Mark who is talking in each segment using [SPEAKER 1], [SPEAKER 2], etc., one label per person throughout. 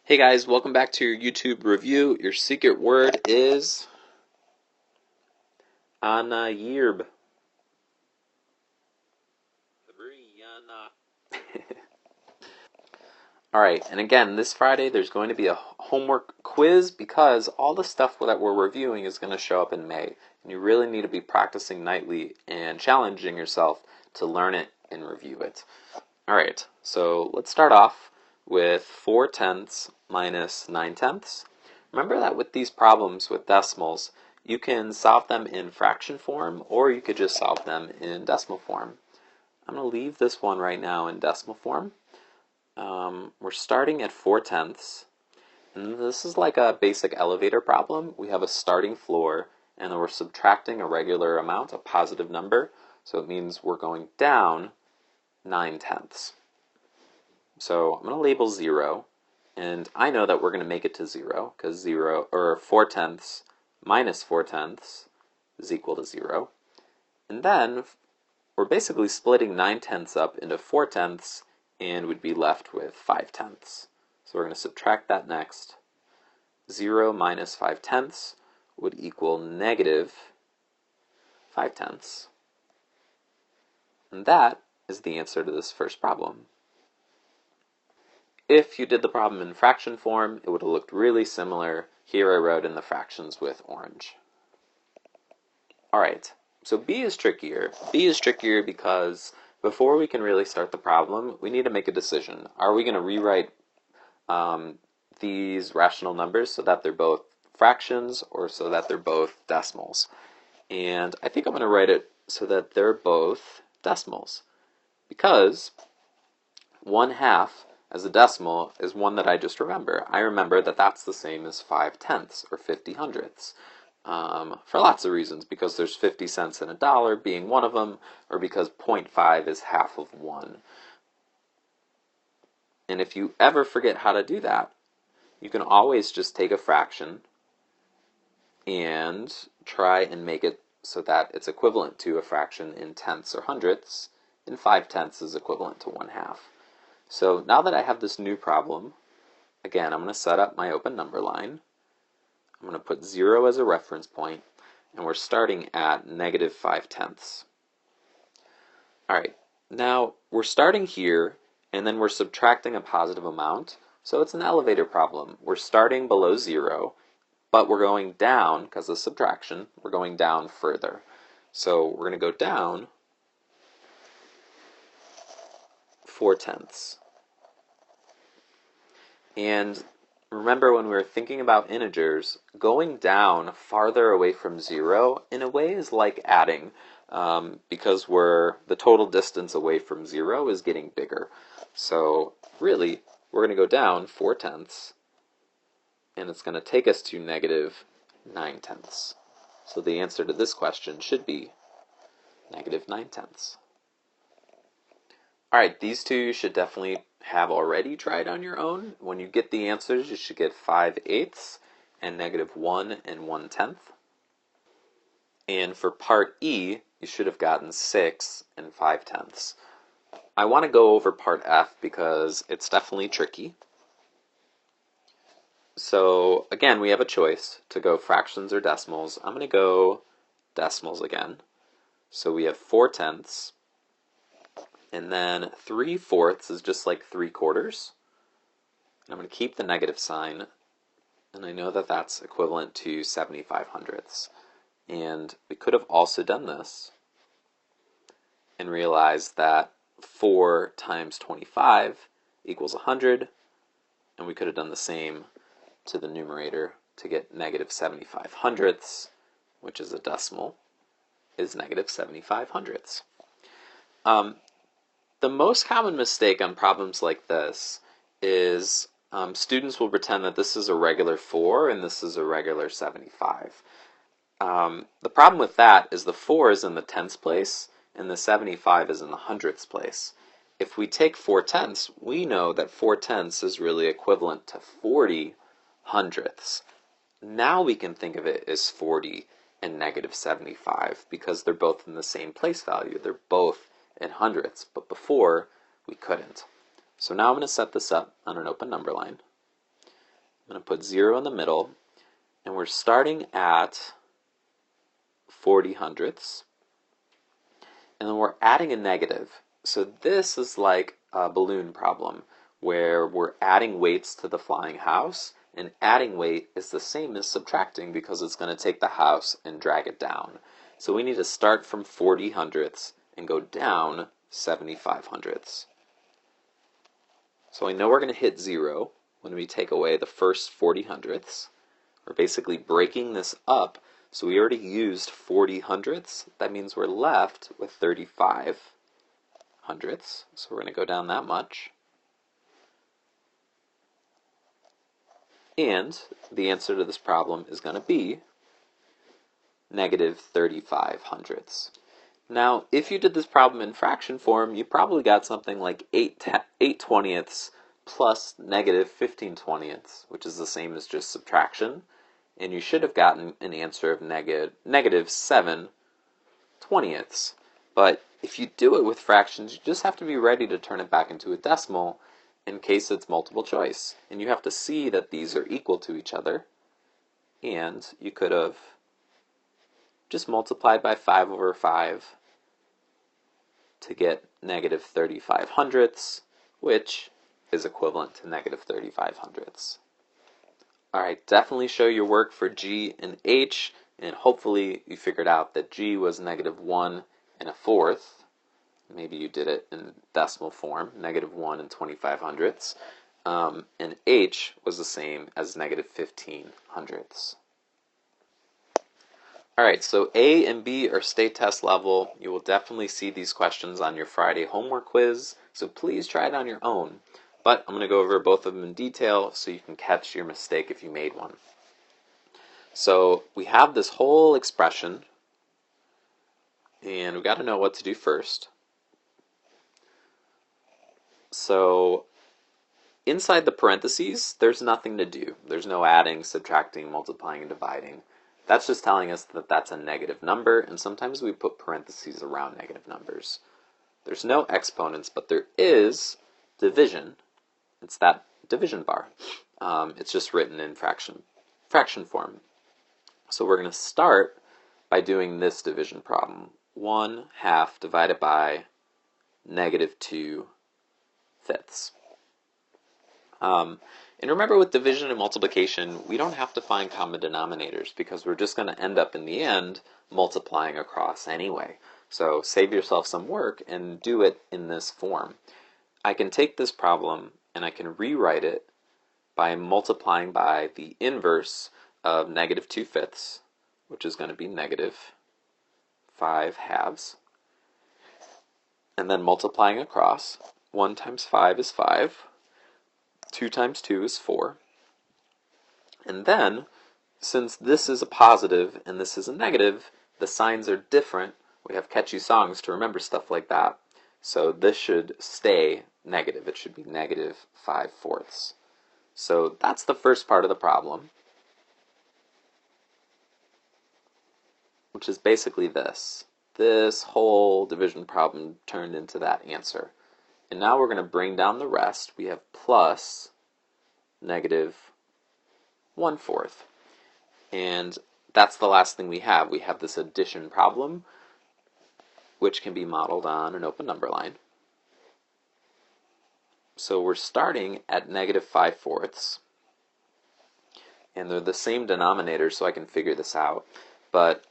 [SPEAKER 1] Hey guys, welcome back to your YouTube review. Your secret word is Anayirb. Alright, and again, this Friday there's going to be a homework quiz because all the stuff that we're reviewing is going to show up in May. And you really need to be practicing nightly and challenging yourself to learn it and review it. Alright, so let's start off with 4/10 minus 9/10. Remember that with these problems with decimals, you can solve them in fraction form or you could just solve them in decimal form. I'm going to leave this one right now in decimal form. We're starting at 4/10, and this is like a basic elevator problem. We have a starting floor, and then we're subtracting a regular amount, a positive number, so it means we're going down 9/10. So I'm going to label 0, and I know that we're going to make it to 0, because 4/10 minus 4/10 is equal to 0. And then we're basically splitting 9/10 up into 4/10 and we'd be left with 5/10. So we're going to subtract that next. 0 minus 5/10 would equal negative 5/10. And that is the answer to this first problem. If you did the problem in fraction form, it would have looked really similar. Here I wrote in the fractions with orange. Alright, so B is trickier. B is trickier because before we can really start the problem, we need to make a decision. Are we going to rewrite these rational numbers so that they're both fractions or so that they're both decimals? And I think I'm going to write it so that they're both decimals, because 1/2 as a decimal is one that I just remember. I remember that that's the same as 5/10 or 50/100. For lots of reasons, because there's 50 cents in a dollar being one of them, or because 0.5 is half of 1. And if you ever forget how to do that, you can always just take a fraction and try and make it so that it's equivalent to a fraction in tenths or hundredths, and 5/10 is equivalent to 1/2. So now that I have this new problem, again, I'm going to set up my open number line. I'm going to put 0 as a reference point, and we're starting at negative 5/10. Alright, now we're starting here, and then we're subtracting a positive amount, so it's an elevator problem. We're starting below 0, but we're going down, because of subtraction, we're going down further. So we're going to go down 4/10. And remember, when we were thinking about integers, going down farther away from 0 in a way is like adding, because the total distance away from 0 is getting bigger. So really, we're going to go down 4/10, and it's going to take us to negative 9/10. So the answer to this question should be negative 9/10. Alright, these two you should definitely have already tried on your own. When you get the answers, you should get 5/8 and negative 1 and 1/10. And for part E, you should have gotten 6 and 5/10. I want to go over part F because it's definitely tricky. So again, we have a choice to go fractions or decimals. I'm going to go decimals again. So we have 4/10, and then 3/4 is just like 3/4. And I'm going to keep the negative sign, and I know that that's equivalent to 75/100. And we could have also done this and realized that 4 times 25 equals 100, and we could have done the same to the numerator to get negative 75/100, which is a decimal, is negative 75/100. The most common mistake on problems like this is students will pretend that this is a regular 4 and this is a regular 75. The problem with that is the 4 is in the tenths place and the 75 is in the hundredths place. If we take 4/10, we know that 4/10 is really equivalent to 40/100. Now we can think of it as 40 and negative 75 because they're both in the same place value. They're both in hundredths, but before we couldn't. So now I'm going to set this up on an open number line. I'm going to put 0 in the middle, and we're starting at 40 hundredths, and then we're adding a negative. So this is like a balloon problem, where we're adding weights to the flying house, and adding weight is the same as subtracting because it's going to take the house and drag it down. So we need to start from 40 hundredths and go down 75 hundredths. So I know we're going to hit 0 when we take away the first 40 hundredths. We're basically breaking this up. So we already used 40 hundredths. That means we're left with 35 hundredths. So we're going to go down that much. And the answer to this problem is going to be negative 35 hundredths. Now, if you did this problem in fraction form, you probably got something like 8 twentieths plus negative 15 twentieths, which is the same as just subtraction. And you should have gotten an answer of negative 7 twentieths. But if you do it with fractions, you just have to be ready to turn it back into a decimal in case it's multiple choice. And you have to see that these are equal to each other. And you could have just multiplied by 5 over 5 to get negative 35 hundredths, which is equivalent to negative 35 hundredths. Alright, definitely show your work for G and H, and hopefully you figured out that G was negative 1 and a fourth. Maybe you did it in decimal form, negative 1 and 25 hundredths. And H was the same as negative 15 hundredths. Alright, so A and B are state test level. You will definitely see these questions on your Friday homework quiz, so please try it on your own. But I'm going to go over both of them in detail so you can catch your mistake if you made one. So we have this whole expression, and we've got to know what to do first. So inside the parentheses, there's nothing to do. There's no adding, subtracting, multiplying, and dividing. That's just telling us that that's a negative number, and sometimes we put parentheses around negative numbers. There's no exponents, but there is division. It's that division bar. It's just written in fraction form. So we're going to start by doing this division problem. 1/2 divided by negative 2 fifths. And remember, with division and multiplication, we don't have to find common denominators because we're just going to end up in the end multiplying across anyway. So save yourself some work and do it in this form. I can take this problem and I can rewrite it by multiplying by the inverse of negative 2 fifths, which is going to be negative 5 halves, and then multiplying across. 1 times 5 is 5, 2 times 2 is 4, and then, since this is a positive and this is a negative, the signs are different. We have catchy songs to remember stuff like that. So this should stay negative. It should be negative 5/4. So that's the first part of the problem, which is basically this. This whole division problem turned into that answer. And now we're going to bring down the rest. We have plus negative 1/4. And that's the last thing we have. We have this addition problem, which can be modeled on an open number line. So we're starting at negative 5/4. And they're the same denominator, so I can figure this out. But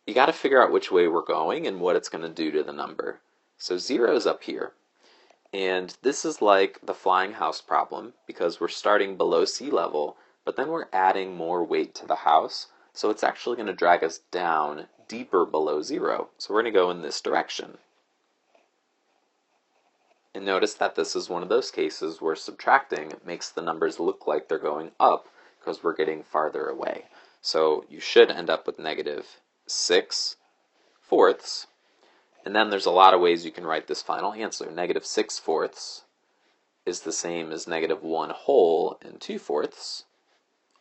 [SPEAKER 1] you got to figure out which way we're going and what it's going to do to the number. So 0 is up here. And this is like the flying house problem because we're starting below sea level, but then we're adding more weight to the house. So it's actually going to drag us down deeper below 0. So we're going to go in this direction. And notice that this is one of those cases where subtracting makes the numbers look like they're going up because we're getting farther away. So you should end up with negative 6/4. And then there's a lot of ways you can write this final answer. Negative 6/4 is the same as negative 1 whole and 2/4,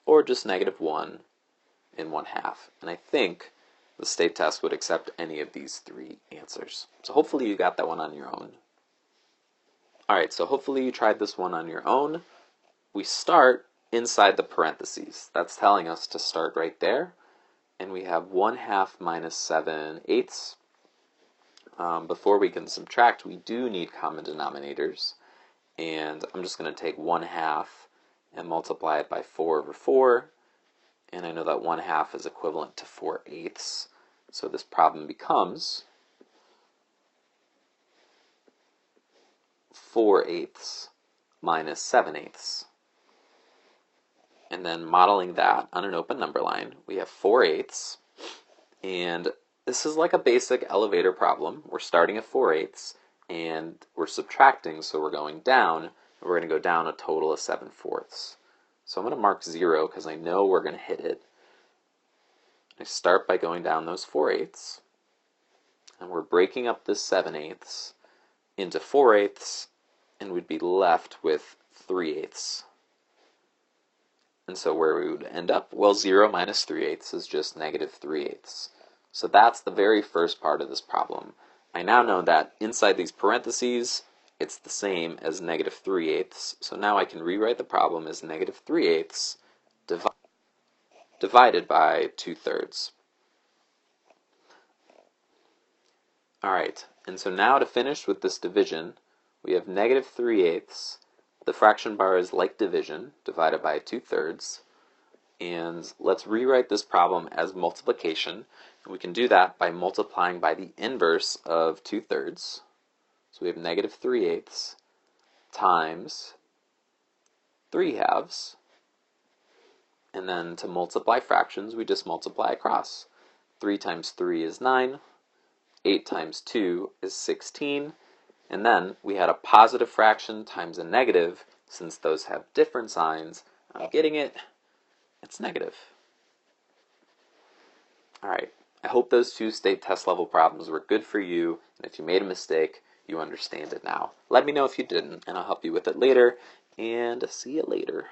[SPEAKER 1] or just negative 1 and 1/2. And I think the state test would accept any of these three answers. So hopefully you got that one on your own. Alright, so hopefully you tried this one on your own. We start inside the parentheses. That's telling us to start right there. And we have 1/2 minus 7/8. Before we can subtract, we do need common denominators. And I'm just going to take 1/2 and multiply it by 4/4. And I know that 1/2 is equivalent to 4/8. So this problem becomes 4/8 minus 7/8. And then modeling that on an open number line, we have 4/8. And this is like a basic elevator problem. We're starting at 4/8 and we're subtracting, so we're going down. And we're going to go down a total of 7/4. So I'm going to mark 0 because I know we're going to hit it. I start by going down those 4/8. And we're breaking up this 7/8 into 4/8, and we'd be left with 3/8. And so where we would end up, well, 0 minus 3/8 is just negative 3/8. So that's the very first part of this problem. I now know that inside these parentheses, it's the same as negative 3/8. So now I can rewrite the problem as negative 3/8 divided by 2/3. Alright, and so now to finish with this division, we have negative 3/8. The fraction bar is like division, divided by 2/3. And let's rewrite this problem as multiplication. And we can do that by multiplying by the inverse of 2/3. So we have negative 3/8 times 3/2. And then to multiply fractions, we just multiply across. 3 times 3 is 9. 8 times 2 is 16. And then we had a positive fraction times a negative. Since those have different signs, I'm getting it. It's negative. Alright, I hope those two state test level problems were good for you, and if you made a mistake, you understand it now. Let me know if you didn't, and I'll help you with it later, and see you later.